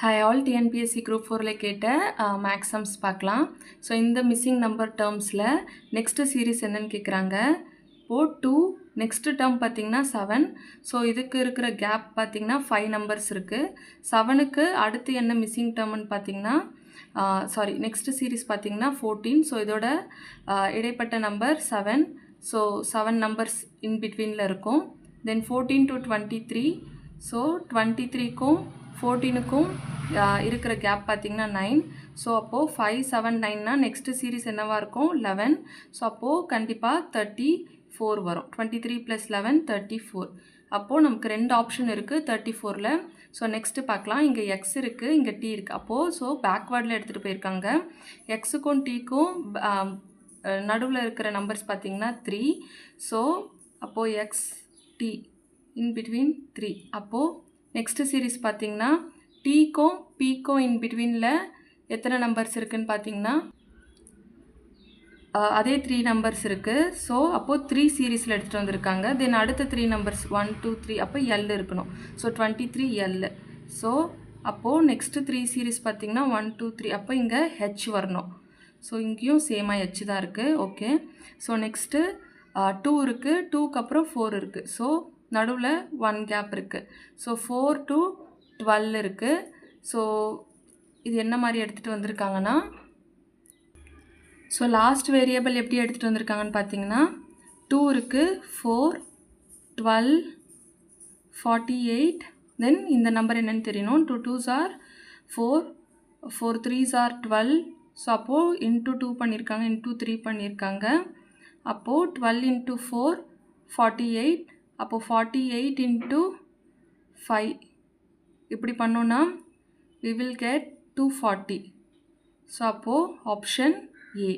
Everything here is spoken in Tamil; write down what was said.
ஹாய் ஆல் டிஎன்பிஎஸ்சி குரூப் 4ல் கேட்ட மேக்ஸம்ஸ் பார்க்கலாம். ஸோ இந்த மிஸ்ஸிங் நம்பர் டேர்ம்ஸில் நெக்ஸ்ட்டு சீரீஸ் என்னன்னு கேட்குறாங்க. இப்போது 2 நெக்ஸ்ட்டு டேர்ம் பார்த்திங்கன்னா 7. ஸோ இதுக்கு இருக்கிற கேப் பார்த்திங்கன்னா 5 நம்பர்ஸ் இருக்குது. 7க்கு அடுத்து என்ன மிஸ்ஸிங் டேர்ம்னு பார்த்திங்கன்னா நெக்ஸ்ட்டு சீரீஸ் பார்த்திங்கன்னா 14. ஸோ இதோட இடைப்பட்ட நம்பர் 7. ஸோ 7 நம்பர்ஸ் இன் பிட்வீனில் இருக்கும். தென் 14 to 23. ஸோ 23க்கும் 14க்கும் இருக்கிற கேப் பார்த்திங்கன்னா 9. ஸோ அப்போது 5 7 9னா நெக்ஸ்ட்டு சீரீஸ் என்னவாக இருக்கும் 11. ஸோ அப்போது கண்டிப்பாக 34 வரும். 23 + 11 34. அப்போது நமக்கு 2 ஆப்ஷன் இருக்குது 34ல். ஸோ நெக்ஸ்ட்டு பார்க்கலாம். இங்கே எக்ஸ் இருக்குது, இங்கே டி இருக்குது. அப்போது ஸோ பேக்வேர்டில் எடுத்துகிட்டு போயிருக்காங்க. எக்ஸுக்கும் டீக்கும் நடுவில் இருக்கிற நம்பர்ஸ் பார்த்திங்கன்னா 3. ஸோ அப்போது எக்ஸ் டி இன் பிட்வீன் 3. அப்போது நெக்ஸ்ட்டு சீரீஸ் பார்த்திங்கன்னா டீக்கும் பீக்கும் இன் பிட்வீனில் எத்தனை நம்பர்ஸ் இருக்குதுன்னு பார்த்திங்கன்னா அதே 3 நம்பர்ஸ் இருக்குது. ஸோ அப்போது 3 சீரீஸில் எடுத்துகிட்டு வந்திருக்காங்க. தென் அடுத்த 3 நம்பர்ஸ் 1 2 3 அப்போ எல் இருக்கணும். So 23 L. ஸோ அப்போது நெக்ஸ்ட்டு 3 சீரீஸ் பார்த்திங்கன்னா 1 2 3 அப்போ இங்கே ஹெச் வரணும். ஸோ இங்கேயும் சேமாக ஹெச் தான் இருக்குது. ஓகே. ஸோ நெக்ஸ்ட்டு 2 இருக்குது, 2க்கு அப்புறம் 4 இருக்குது. ஸோ நடுவில் 1 கேப் இருக்குது. ஸோ 4 to 12 இருக்குது. ஸோ இது என்ன மாதிரி எடுத்துகிட்டு வந்திருக்காங்கன்னா ஸோ லாஸ்ட் வேரியபிள் எப்படி எடுத்துகிட்டு வந்திருக்காங்கன்னு பார்த்தீங்கன்னா 2 இருக்குது, 4 12 48. தென் இந்த நம்பர் என்னென்னு தெரியணும். 2 2s are 4 4 3s are 12. So அப்போது இன்ட்டு 2 பண்ணியிருக்காங்க, இன்ட்டு 3 பண்ணியிருக்காங்க. அப்போது 12 into 4 48. அப்போது 48 into 5 இப்படி பண்ணோன்னா we will get 240. ஸோ அப்போது ஆப்ஷன் ஏ.